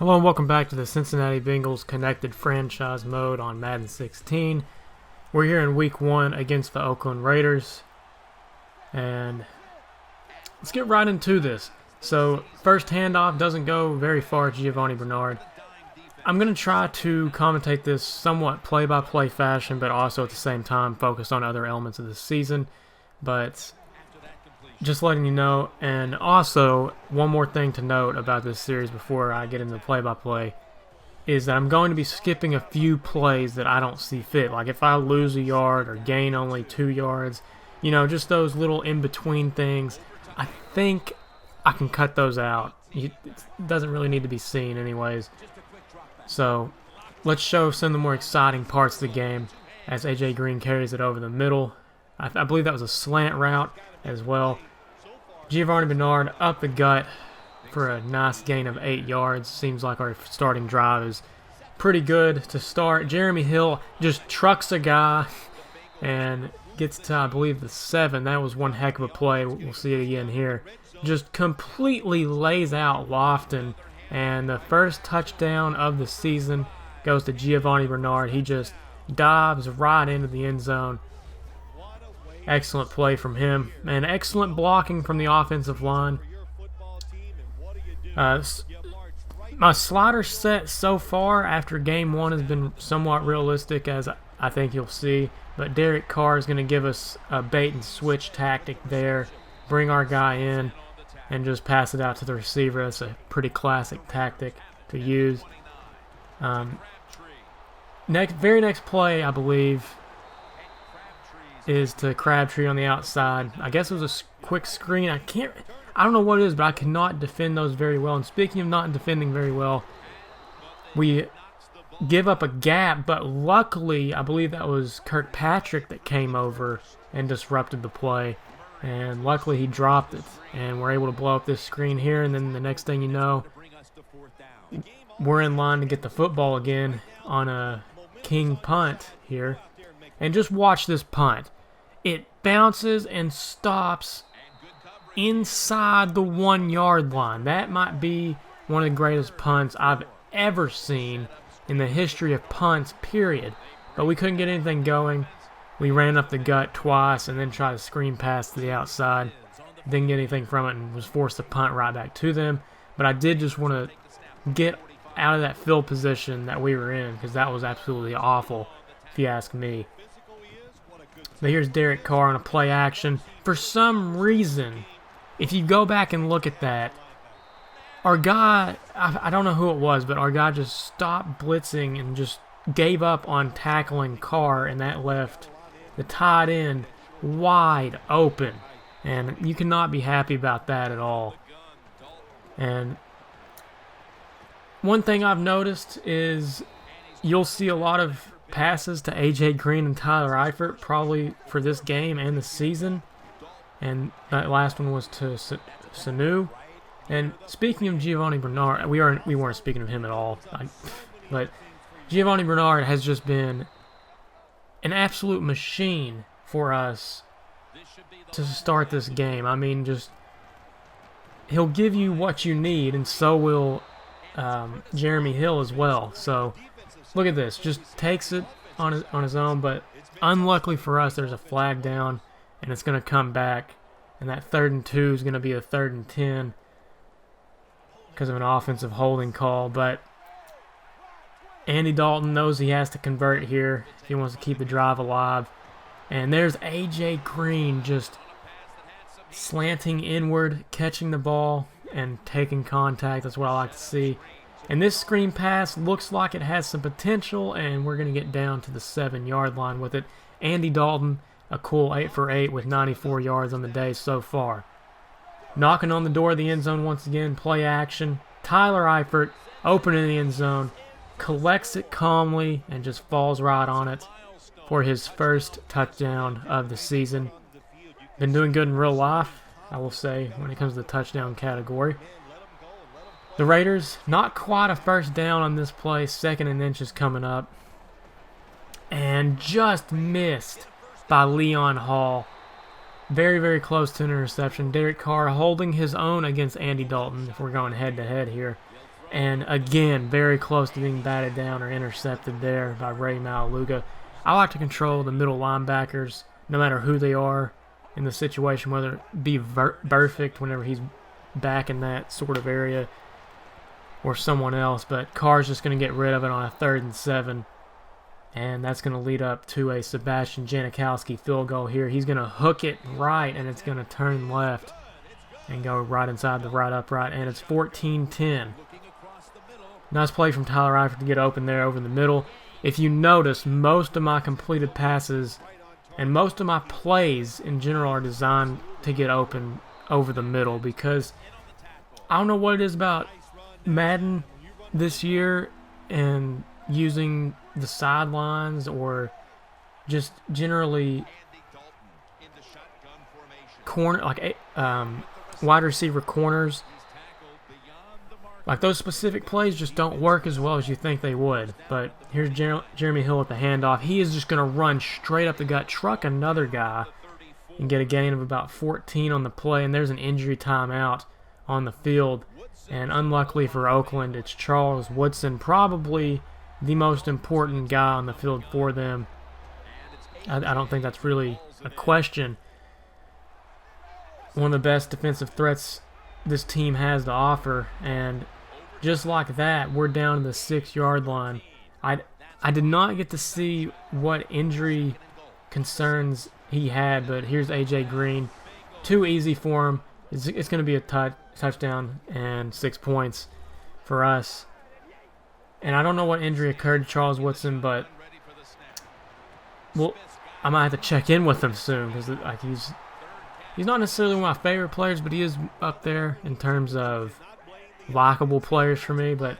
Hello and welcome back to the Cincinnati Bengals Connected Franchise Mode on Madden 16. We're here in Week 1 against the Oakland Raiders. And let's get right into this. So, first handoff doesn't go very far, Giovanni Bernard. I'm going to try to commentate this somewhat play-by-play fashion, but also at the same time focus on other elements of the season. But just letting you know, and also one more thing to note about this series before I get into the play-by-play is that I'm going to be skipping a few plays that I don't see fit. Like if I lose a yard or gain only 2 yards, you know, just those little in-between things, I think I can cut those out. It doesn't really need to be seen anyways. So let's show some of the more exciting parts of the game as A.J. Green carries it over the middle. I believe that was a slant route as well. Giovanni Bernard up the gut for a nice gain of 8 yards. Seems like our starting drive is pretty good to start. Jeremy Hill just trucks a guy and gets to, I believe, the 7. That was one heck of a play. We'll see it again here. Just completely lays out Lofton, and the first touchdown of the season goes to Giovanni Bernard. He just dives right into the end zone. Excellent play from him, and excellent blocking from the offensive line. My slider set so far after game 1 has been somewhat realistic, as I think you'll see, but Derek Carr is going to give us a bait and switch tactic there, bring our guy in, and just pass it out to the receiver. That's a pretty classic tactic to use. Very next play, I believe, is to Crabtree on the outside. I guess it was a quick screen. I don't know what it is, but I cannot defend those very well. And speaking of not defending very well, we give up a gap, but luckily, I believe that was Kirkpatrick that came over and disrupted the play. And luckily, he dropped it, and we're able to blow up this screen here. And then the next thing you know, we're in line to get the football again on a king punt here. And just watch this punt. It bounces and stops inside the 1-yard line. That might be one of the greatest punts I've ever seen in the history of punts, period. But we couldn't get anything going. We ran up the gut twice and then tried to screen pass to the outside. Didn't get anything from it and was forced to punt right back to them. But I did just want to get out of that field position that we were in, because that was absolutely awful, if you ask me. But here's Derek Carr on a play action. For some reason, if you go back and look at that, our guy, I don't know who it was, but our guy just stopped blitzing and just gave up on tackling Carr, and that left the tight end wide open. And you cannot be happy about that at all. And one thing I've noticed is you'll see a lot of passes to A.J. Green and Tyler Eifert probably for this game and the season. And that last one was to Sanu. And speaking of Giovanni Bernard, we weren't speaking of him at all. But Giovanni Bernard has just been an absolute machine for us to start this game. I mean, just he'll give you what you need, and so will Jeremy Hill as well. So look at this. Just takes it on his own, but unluckily for us, there's a flag down, and it's going to come back. And that 3rd and 2 is going to be a 3rd and 10 because of an offensive holding call. But Andy Dalton knows he has to convert here if he wants to keep the drive alive. And there's A.J. Green just slanting inward, catching the ball, and taking contact. That's what I like to see. And this screen pass looks like it has some potential, and we're going to get down to the 7-yard line with it. Andy Dalton, a cool 8 for 8 with 94 yards on the day so far. Knocking on the door of the end zone once again, play action. Tyler Eifert, open in the end zone, collects it calmly, and just falls right on it for his first touchdown of the season. Been doing good in real life, I will say, when it comes to the touchdown category. The Raiders, not quite a first down on this play. 2nd and inches coming up. And just missed by Leon Hall. Very, very close to an interception. Derek Carr holding his own against Andy Dalton, if we're going head-to-head here. And again, very close to being batted down or intercepted there by Ray Malaluga. I like to control the middle linebackers, no matter who they are in the situation, whether it be perfect whenever he's back in that sort of area or someone else. But Carr's just going to get rid of it on a 3rd and 7. And that's going to lead up to a Sebastian Janikowski field goal here. He's going to hook it right, and it's going to turn left and go right inside the right upright. And it's 14-10. Nice play from Tyler Eifert to get open there over the middle. If you notice, most of my completed passes and most of my plays in general are designed to get open over the middle, because I don't know what it is about Madden this year and using the sidelines or just generally wide receiver corners. Like, those specific plays just don't work as well as you think they would. But here's Jeremy Hill at the handoff. He is just going to run straight up the gut, truck another guy, and get a gain of about 14 on the play. And there's an injury timeout on the field. And unluckily for Oakland, it's Charles Woodson, probably the most important guy on the field for them. I don't think that's really a question. One of the best defensive threats this team has to offer, and just like that, we're down to the 6-yard line. I did not get to see what injury concerns he had, but here's A.J. Green. Too easy for him. It's going to be a touchdown and 6 points for us. And I don't know what injury occurred to Charles Woodson, but I might have to check in with him soon, because he's not necessarily one of my favorite players, but he is up there in terms of likable players for me. But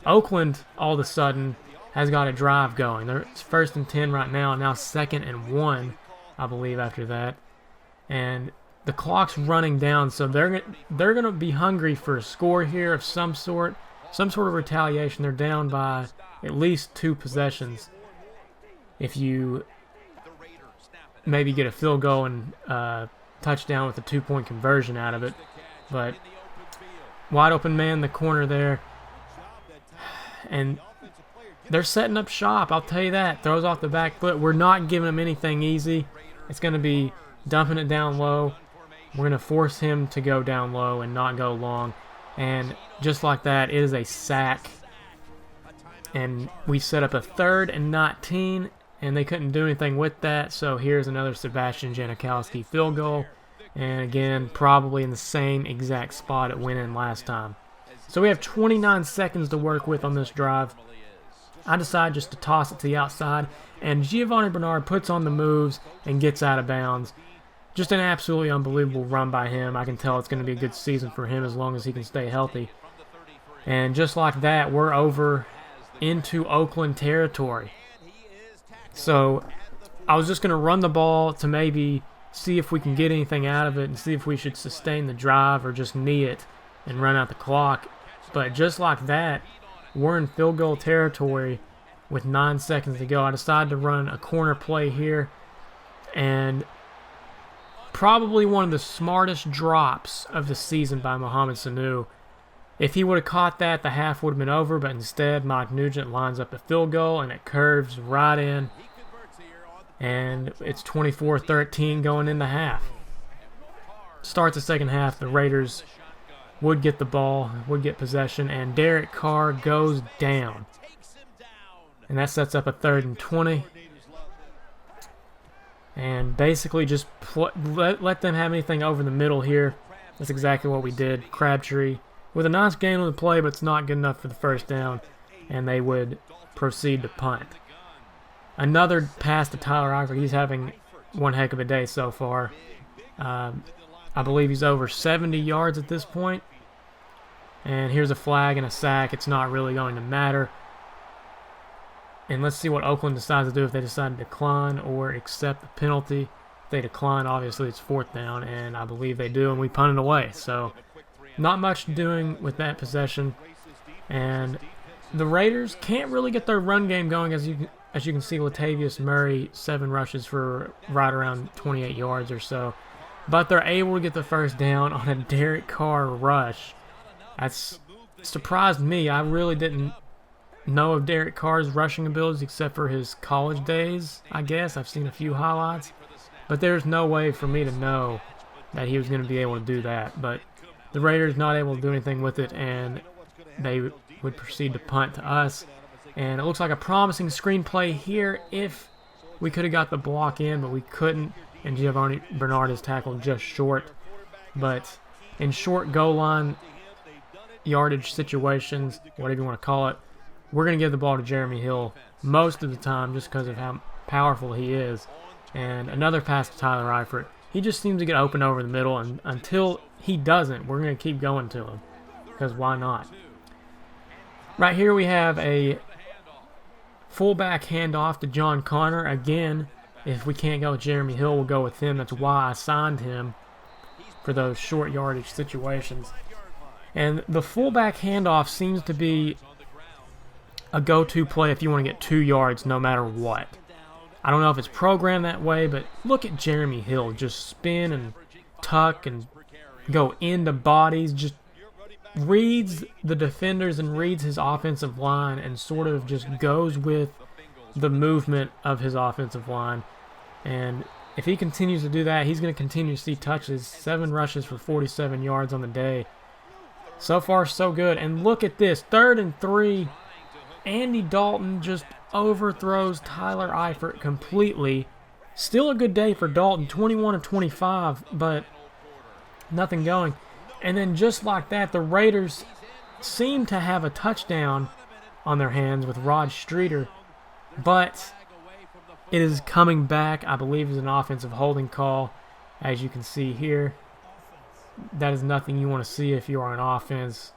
Oakland, all of a sudden, has got a drive going. It's 1st and 10 right now 2nd and 1, I believe, after that. And the clock's running down, so they're going to be hungry for a score here of some sort of retaliation. They're down by at least 2 possessions. If you maybe get a field goal and touchdown with a 2-point conversion out of it. But wide open man in the corner there. And they're setting up shop, I'll tell you that. Throws off the back foot. We're not giving him anything easy. It's going to be dumping it down low. We're going to force him to go down low and not go long. And just like that, it is a sack. And we set up a 3rd and 19, and they couldn't do anything with that. So here's another Sebastian Janikowski field goal. And again, probably in the same exact spot it went in last time. So we have 29 seconds to work with on this drive. I decide just to toss it to the outside, and Giovanni Bernard puts on the moves and gets out of bounds. Just an absolutely unbelievable run by him. I can tell it's going to be a good season for him as long as he can stay healthy. And just like that, we're over into Oakland territory. So I was just going to run the ball to maybe see if we can get anything out of it and see if we should sustain the drive or just knee it and run out the clock. But just like that, we're in field goal territory with 9 seconds to go. I decided to run a corner play here, and probably one of the smartest drops of the season by Mohamed Sanu. If he would have caught that, the half would have been over, but instead Mike Nugent lines up a field goal, and it curves right in, and it's 24-13 going in the half. Starts the second half, the Raiders would get the ball, would get possession, and Derek Carr goes down. And that sets up a 3rd and 20. And basically just let them have anything over the middle here. That's exactly what we did. Crabtree with a nice gain on the play, but it's not good enough for the first down. And they would proceed to punt. Another pass to Tyler Eifert. He's having one heck of a day so far. I believe he's over 70 yards at this point. And here's a flag and a sack. It's not really going to matter. And let's see what Oakland decides to do, if they decide to decline or accept the penalty. If they decline, obviously it's 4th down, and I believe they do, and we punt it away. So not much doing with that possession. And the Raiders can't really get their run game going. As you can see, Latavius Murray, 7 rushes for right around 28 yards or so. But they're able to get the first down on a Derek Carr rush. That's surprised me. I really didn't know of Derek Carr's rushing abilities except for his college days, I guess. I've seen a few highlights. But there's no way for me to know that he was going to be able to do that. But the Raiders not able to do anything with it, and they would proceed to punt to us. And it looks like a promising screenplay here if we could have got the block in, but we couldn't. And Giovanni Bernard is tackled just short. But in short goal line yardage situations, whatever you want to call it, we're going to give the ball to Jeremy Hill most of the time just because of how powerful he is. And another pass to Tyler Eifert. He just seems to get open over the middle, and until he doesn't, we're going to keep going to him. Because why not? Right here we have a fullback handoff to John Connor. Again, if we can't go with Jeremy Hill, we'll go with him. That's why I signed him for those short yardage situations. And the fullback handoff seems to be a go-to play if you want to get 2 yards no matter what. I don't know if it's programmed that way, but look at Jeremy Hill just spin and tuck and go into bodies, just reads the defenders and reads his offensive line and sort of just goes with the movement of his offensive line. And if he continues to do that, he's going to continue to see touches. 7 rushes for 47 yards on the day. So far, so good. And look at this. 3rd and 3. Andy Dalton just overthrows Tyler Eifert completely. Still a good day for Dalton, 21 of 25, but nothing going. And then just like that, the Raiders seem to have a touchdown on their hands with Rod Streeter, but it is coming back. I believe is an offensive holding call, as you can see here. That is nothing you want to see if you are an offense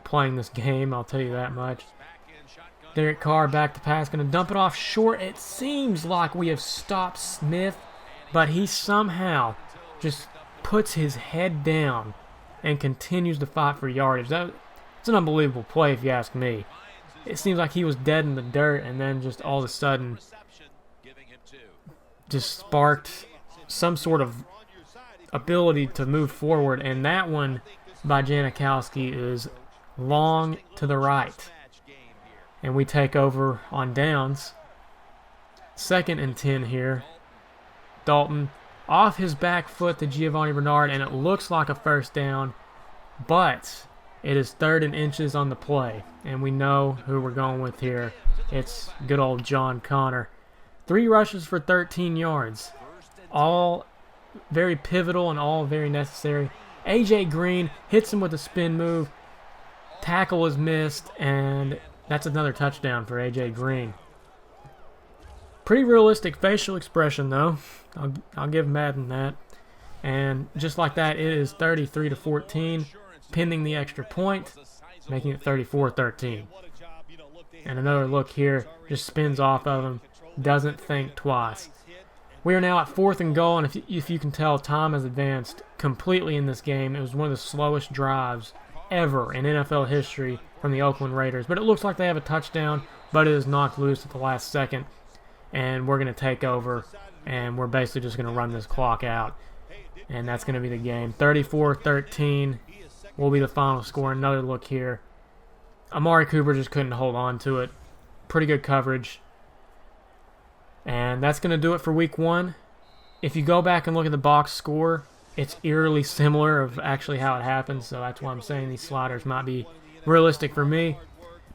playing this game, I'll tell you that much. Derek Carr back to pass, going to dump it off short. It seems like we have stopped Smith, but he somehow just puts his head down and continues to fight for yardage. It's an unbelievable play if you ask me. It seems like he was dead in the dirt and then just all of a sudden just sparked some sort of ability to move forward, and that one by Janikowski is long to the right. And we take over on downs. 2nd and 10 here. Dalton off his back foot to Giovanni Bernard, and it looks like a first down, but it is 3rd and inches on the play. And we know who we're going with here. It's good old John Connor. 3 rushes for 13 yards. All very pivotal and all very necessary. AJ Green hits him with a spin move. Tackle is missed, and that's another touchdown for AJ Green. Pretty realistic facial expression, though. I'll give Madden that. And just like that, it is 33-14, pending the extra point, making it 34-13. And another look here, just spins off of him, doesn't think twice. We are now at 4th and goal, and if you can tell, time has advanced completely in this game. It was one of the slowest drives ever in NFL history from the Oakland Raiders. But it looks like they have a touchdown, but it is knocked loose at the last second. And we're going to take over, and we're basically just going to run this clock out. And that's going to be the game. 34-13 will be the final score. Another look here. Amari Cooper just couldn't hold on to it. Pretty good coverage. And that's going to do it for week 1. If you go back and look at the box score, it's eerily similar of actually how it happened. So that's why I'm saying these sliders might be realistic for me.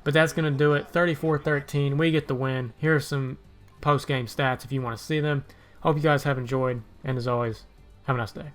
But that's going to do it. 34-13. We get the win. Here are some post-game stats if you want to see them. Hope you guys have enjoyed. And as always, have a nice day.